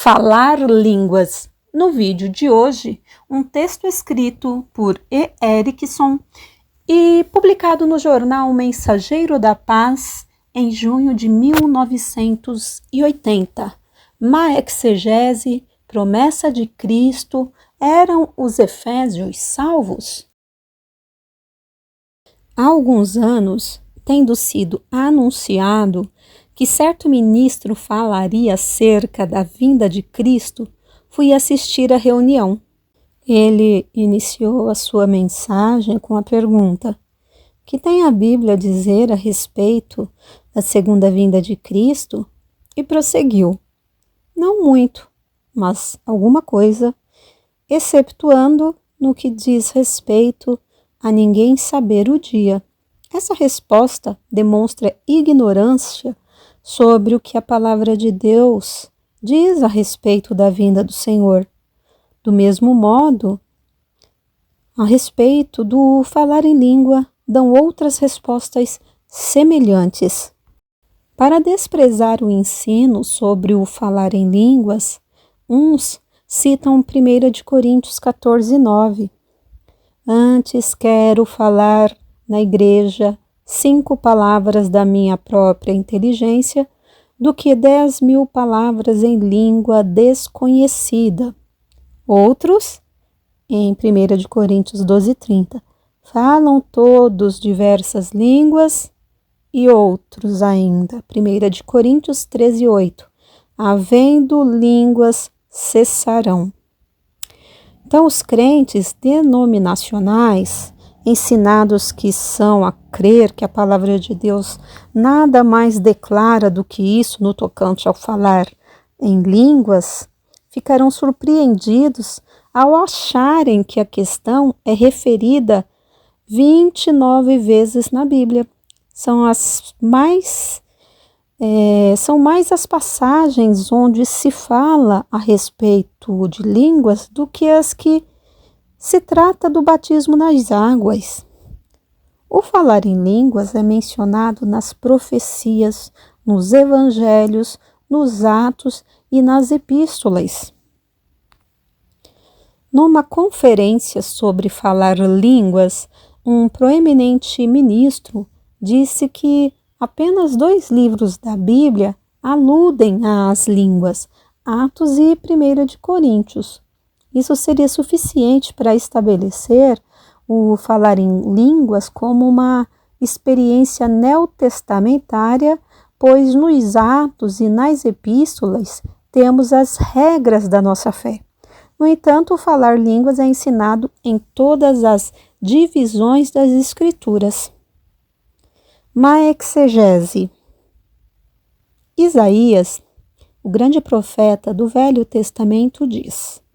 Falar línguas. No vídeo de hoje, um texto escrito por E. Erickson e publicado no jornal Mensageiro da Paz em junho de 1980. Exegese, promessa de Cristo, eram os efésios salvos? Há alguns anos, tendo sido anunciado que certo ministro falaria acerca da vinda de Cristo, fui assistir à reunião. Ele iniciou a sua mensagem com a pergunta: "O que tem a Bíblia a dizer a respeito da segunda vinda de Cristo?" E prosseguiu: "Não muito, mas alguma coisa, exceptuando no que diz respeito a ninguém saber o dia." Essa resposta demonstra ignorância sobre o que a palavra de Deus diz a respeito da vinda do Senhor. Do mesmo modo, a respeito do falar em língua, dão outras respostas semelhantes. Para desprezar o ensino sobre o falar em línguas, uns citam 1 Coríntios 14:9. "Antes quero falar na igreja 5 palavras da minha própria inteligência do que 10.000 palavras em língua desconhecida." Outros, em 1 Coríntios 12:30, "falam todos diversas línguas." E outros ainda, 1 Coríntios 13:8, "havendo línguas cessarão." Então, os crentes denominacionais, ensinados que são a crer que a palavra de Deus nada mais declara do que isso no tocante ao falar em línguas, ficarão surpreendidos ao acharem que a questão é referida 29 vezes na Bíblia. São mais as passagens onde se fala a respeito de línguas do que as que se trata do batismo nas águas. O falar em línguas é mencionado nas profecias, nos evangelhos, nos atos e nas epístolas. Numa conferência sobre falar línguas, um proeminente ministro disse que apenas 2 livros da Bíblia aludem às línguas, Atos e 1 Coríntios. Isso seria suficiente para estabelecer o falar em línguas como uma experiência neotestamentária, pois nos Atos e nas epístolas temos as regras da nossa fé. No entanto, o falar línguas é ensinado em todas as divisões das Escrituras. Exegese. Isaías, o grande profeta do Velho Testamento, diz: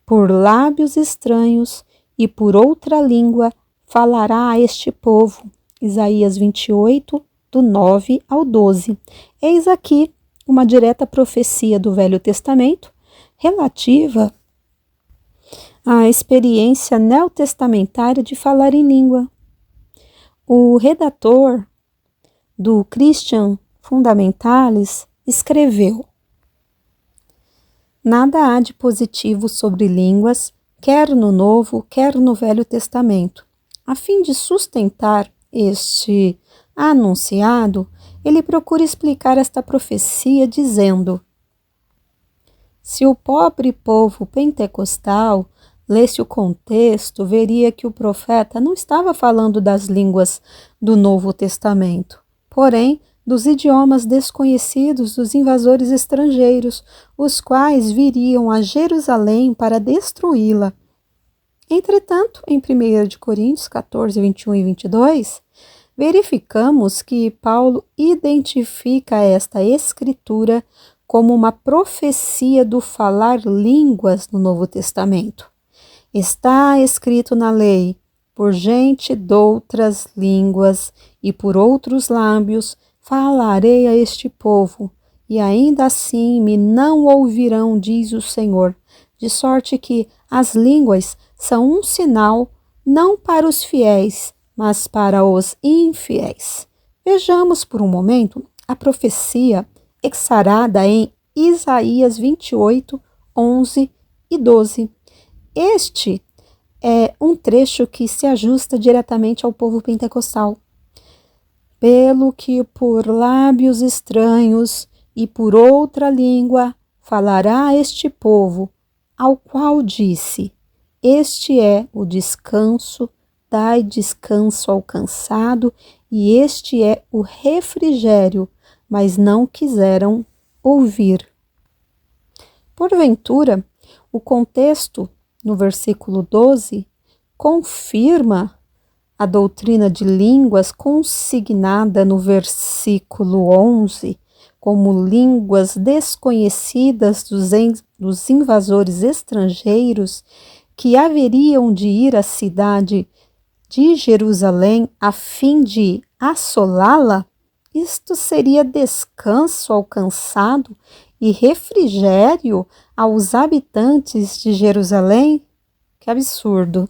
"Por lábios estranhos e por outra língua falará a este povo." Isaías 28, do 9 ao 12. Eis aqui uma direta profecia do Velho Testamento relativa à experiência neotestamentária de falar em língua. O redator do Christian Fundamentalis escreveu: "Nada há de positivo sobre línguas, quer no Novo, quer no Velho Testamento." A fim de sustentar este anunciado, ele procura explicar esta profecia dizendo: se o pobre povo pentecostal lesse o contexto, veria que o profeta não estava falando das línguas do Novo Testamento, porém dos idiomas desconhecidos dos invasores estrangeiros, os quais viriam a Jerusalém para destruí-la. Entretanto, em 1 Coríntios 14, 21 e 22, verificamos que Paulo identifica esta escritura como uma profecia do falar línguas no Novo Testamento. Está escrito na lei: "Por gente doutras línguas e por outros lábios falarei a este povo, e ainda assim me não ouvirão, diz o Senhor." De sorte que as línguas são um sinal não para os fiéis, mas para os infiéis. Vejamos por um momento a profecia exarada em Isaías 28, 11 e 12. Este é um trecho que se ajusta diretamente ao povo pentecostal. Pelo que por lábios estranhos e por outra língua falará este povo, ao qual disse: este é o descanso, dai descanso ao cansado, e este é o refrigério, mas não quiseram ouvir. Porventura, o contexto, no versículo 12, confirma a doutrina de línguas consignada no versículo 11, como línguas desconhecidas dos invasores estrangeiros que haveriam de ir à cidade de Jerusalém a fim de assolá-la? Isto seria descanso ao cansado e refrigério aos habitantes de Jerusalém? Que absurdo!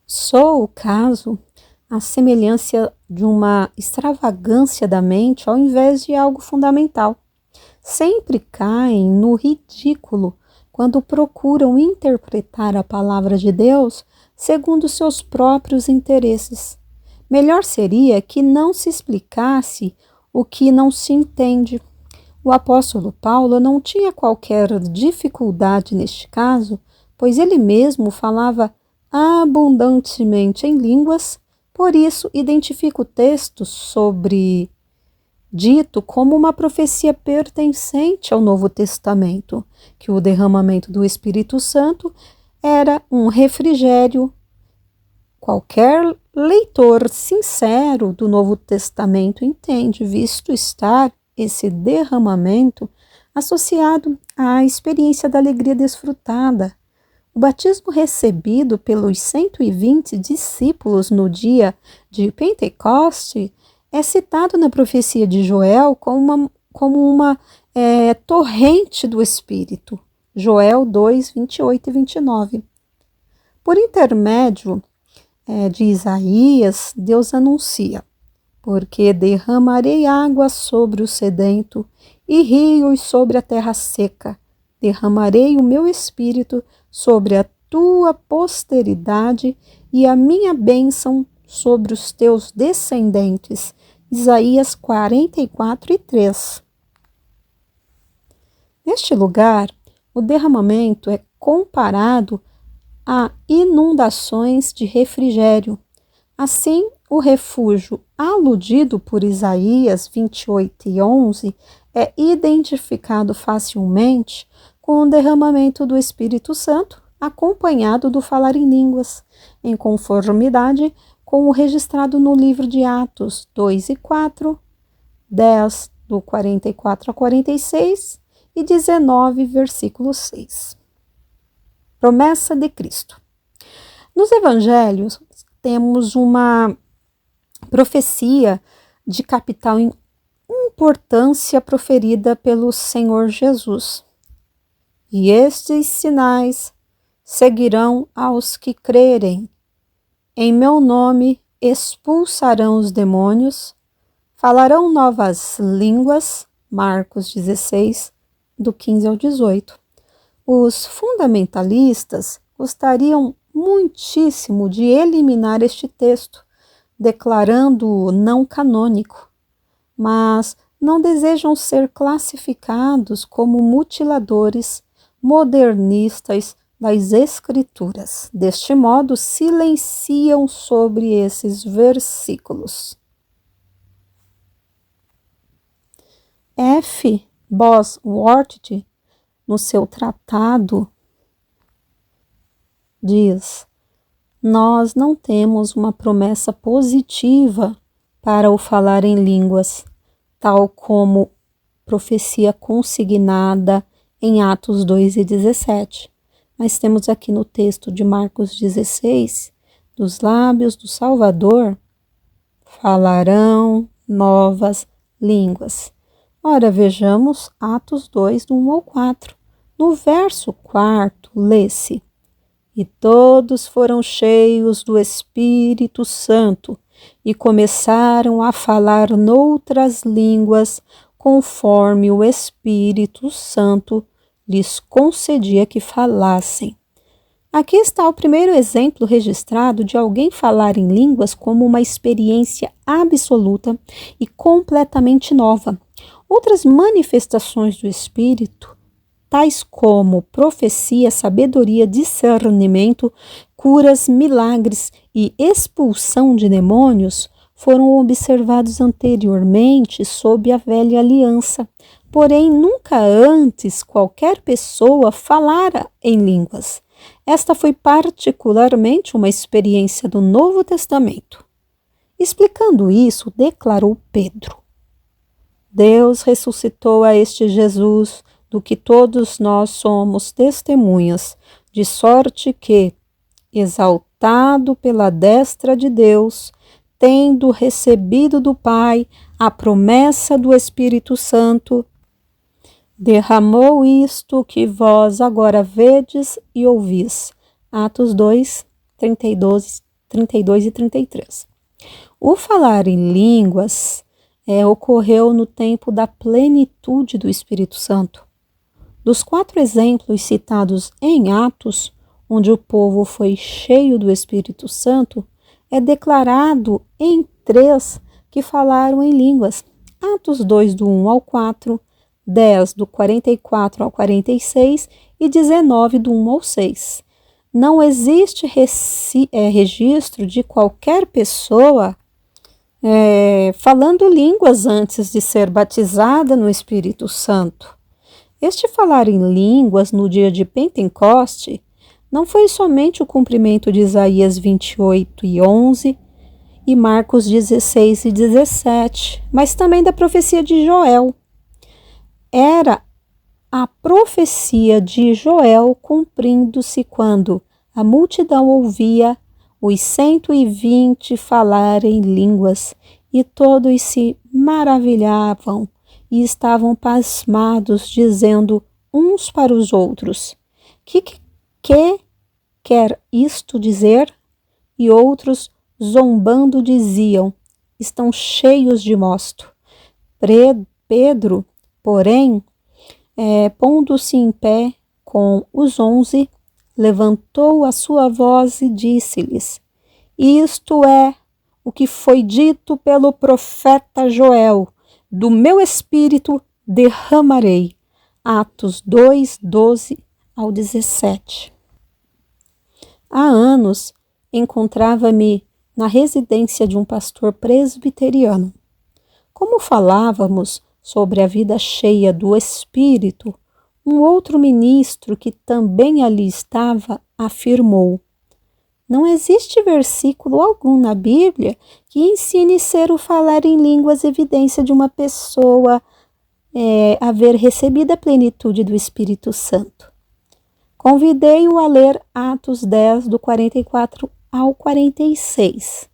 Só o caso a semelhança de uma extravagância da mente ao invés de algo fundamental. Sempre caem no ridículo quando procuram interpretar a palavra de Deus segundo seus próprios interesses. Melhor seria que não se explicasse o que não se entende. O apóstolo Paulo não tinha qualquer dificuldade neste caso, pois ele mesmo falava abundantemente em línguas, por isso identifica o texto sobre dito como uma profecia pertencente ao Novo Testamento, que o derramamento do Espírito Santo era um refrigério. Qualquer leitor sincero do Novo Testamento entende, visto estar esse derramamento associado à experiência da alegria desfrutada. O batismo recebido pelos 120 discípulos no dia de Pentecoste é citado na profecia de Joel como uma torrente do Espírito. Joel 2, 28 e 29. Por intermédio de Isaías, Deus anuncia: porque derramarei água sobre o sedento e rios sobre a terra seca. Derramarei o meu espírito sobre a tua posteridade e a minha bênção sobre os teus descendentes. Isaías 44 e 3. Neste lugar, o derramamento é comparado a inundações de refrigério. Assim, o refúgio aludido por Isaías 28 e 11 é identificado facilmente com o derramamento do Espírito Santo, acompanhado do falar em línguas, em conformidade com o registrado no livro de Atos 2 e 4, 10, do 44 a 46 e 19, versículo 6. Promessa de Cristo. Nos evangelhos, temos uma profecia de capital importância proferida pelo Senhor Jesus. E estes sinais seguirão aos que crerem. Em meu nome expulsarão os demônios, falarão novas línguas, Marcos 16, do 15 ao 18. Os fundamentalistas gostariam muitíssimo de eliminar este texto, declarando-o não canônico, mas não desejam ser classificados como mutiladores modernistas das Escrituras. Deste modo, silenciam sobre esses versículos. F. Bosworth, no seu tratado, diz: nós não temos uma promessa positiva para o falar em línguas, tal como profecia consignada em Atos 2 e 17. Mas temos aqui no texto de Marcos 16, dos lábios do Salvador, falarão novas línguas. Ora, vejamos Atos 2, do 1 ao 4. No verso 4, lê-se: e todos foram cheios do Espírito Santo e começaram a falar noutras línguas, conforme o Espírito Santo lhes concedia que falassem. Aqui está o primeiro exemplo registrado de alguém falar em línguas como uma experiência absoluta e completamente nova. Outras manifestações do Espírito, tais como profecia, sabedoria, discernimento, curas, milagres e expulsão de demônios, foram observados anteriormente sob a velha aliança. Porém, nunca antes qualquer pessoa falara em línguas. Esta foi particularmente uma experiência do Novo Testamento. Explicando isso, declarou Pedro: Deus ressuscitou a este Jesus, do que todos nós somos testemunhas, de sorte que, exaltado pela destra de Deus, tendo recebido do Pai a promessa do Espírito Santo, derramou isto que vós agora vedes e ouvis. Atos 2, 32 e 33. O falar em línguas ocorreu no tempo da plenitude do Espírito Santo. Dos 4 exemplos citados em Atos, onde o povo foi cheio do Espírito Santo, é declarado em 3 que falaram em línguas. Atos 2, do 1 ao 4, 10, do 44 ao 46 e 19, do 1 ao 6. Não existe registro de qualquer pessoa falando línguas antes de ser batizada no Espírito Santo. Este falar em línguas no dia de Pentecoste não foi somente o cumprimento de Isaías 28 e 11 e Marcos 16 e 17, mas também da profecia de Joel. Era a profecia de Joel cumprindo-se quando a multidão ouvia os 120 falar em línguas e todos se maravilhavam e estavam pasmados, dizendo uns para os outros: que quer isto dizer? E outros, zombando, diziam: estão cheios de mosto. Pedro, porém, pondo-se em pé com os 11, levantou a sua voz e disse-lhes: isto é o que foi dito pelo profeta Joel: do meu espírito derramarei. Atos 2, 12 ao 17. Há anos encontrava-me na residência de um pastor presbiteriano. Como falávamos sobre a vida cheia do Espírito, um outro ministro que também ali estava afirmou: não existe versículo algum na Bíblia que ensine ser o falar em línguas evidência de uma pessoa haver recebido a plenitude do Espírito Santo. Convidei-o a ler Atos 10, do 44 ao 46.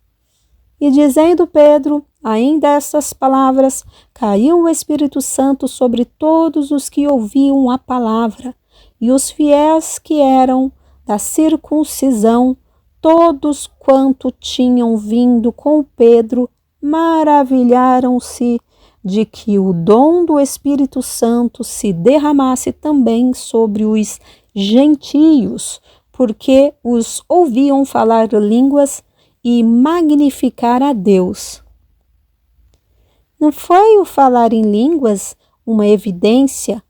E dizendo Pedro ainda estas palavras, caiu o Espírito Santo sobre todos os que ouviam a palavra, e os fiéis que eram da circuncisão, todos quanto tinham vindo com Pedro, maravilharam-se de que o dom do Espírito Santo se derramasse também sobre os gentios, porque os ouviam falar línguas e magnificar a Deus. Não foi o falar em línguas uma evidência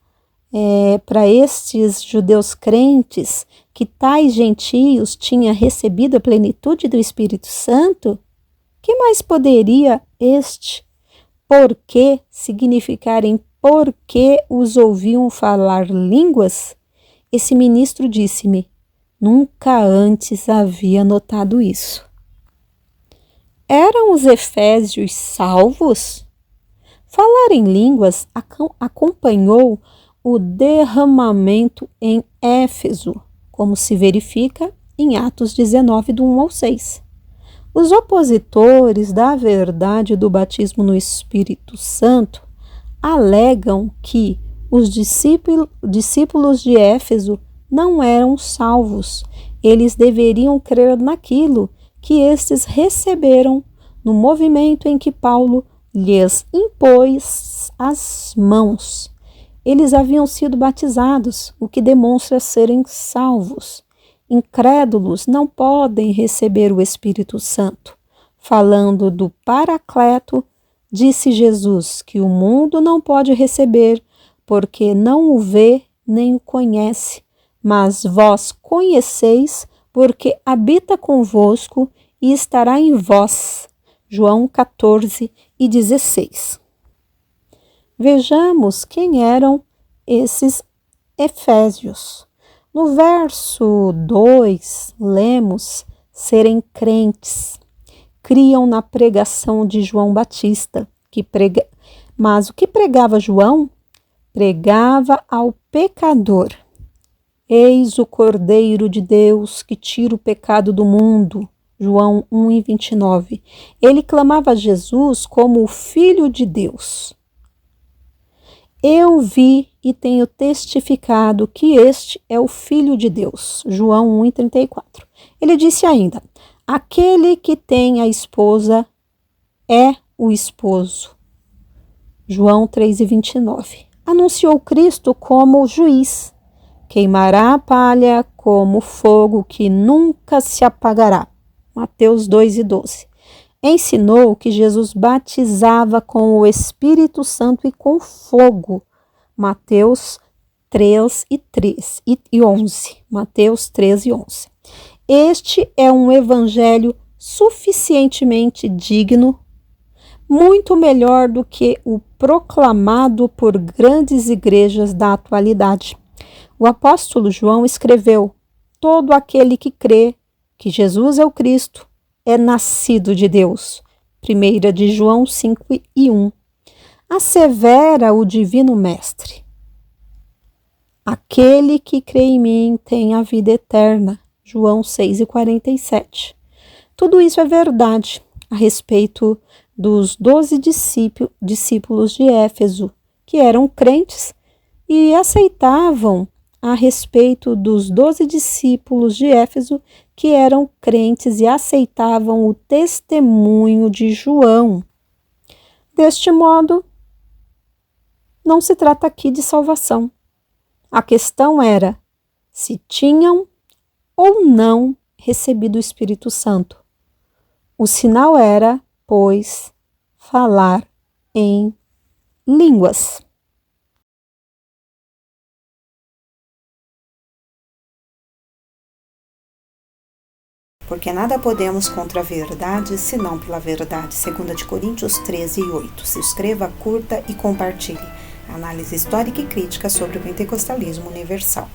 para estes judeus crentes que tais gentios tinham recebido a plenitude do Espírito Santo? Que mais poderia este porquê significar em porque os ouviam falar línguas? Esse ministro disse-me: nunca antes havia notado isso. Eram os efésios salvos? Falar em línguas acompanhou o derramamento em Éfeso, como se verifica em Atos 19, do 1 ao 6. Os opositores da verdade do batismo no Espírito Santo alegam que os discípulos de Éfeso não eram salvos. Eles deveriam crer naquilo que estes receberam no movimento em que Paulo lhes impôs as mãos. Eles haviam sido batizados, o que demonstra serem salvos. Incrédulos não podem receber o Espírito Santo. Falando do Paracleto, disse Jesus que o mundo não pode receber, porque não o vê nem o conhece, mas vós conheceis, porque habita convosco e estará em vós. João 14:16. Vejamos quem eram esses efésios. No verso 2, lemos serem crentes. Criam na pregação de João Batista, mas o que pregava João? Pregava ao pecador. Eis o Cordeiro de Deus que tira o pecado do mundo. João 1:29. Ele clamava a Jesus como o Filho de Deus. Eu vi e tenho testificado que este é o Filho de Deus. João 1:34. Ele disse ainda: aquele que tem a esposa é o esposo. João 3:29. Anunciou Cristo como o juiz. Queimará a palha como fogo que nunca se apagará. Mateus 2:12. Ensinou que Jesus batizava com o Espírito Santo e com fogo. Mateus 3:11. Mateus 13:11. Este é um evangelho suficientemente digno, muito melhor do que o proclamado por grandes igrejas da atualidade. O apóstolo João escreveu: todo aquele que crê que Jesus é o Cristo é nascido de Deus. 1 de João 5:1. Assevera o divino mestre: aquele que crê em mim tem a vida eterna. João 6:47. Tudo isso é verdade a respeito dos 12 discípulos de Éfeso, que eram crentes e aceitavam a respeito dos 12 discípulos de Éfeso que eram crentes e aceitavam o testemunho de João. Deste modo, não se trata aqui de salvação. A questão era se tinham ou não recebido o Espírito Santo. O sinal era, pois, falar em línguas. Porque nada podemos contra a verdade, senão pela verdade. 2 Coríntios 13:8. Se inscreva, curta e compartilhe. Análise histórica e crítica sobre o pentecostalismo universal.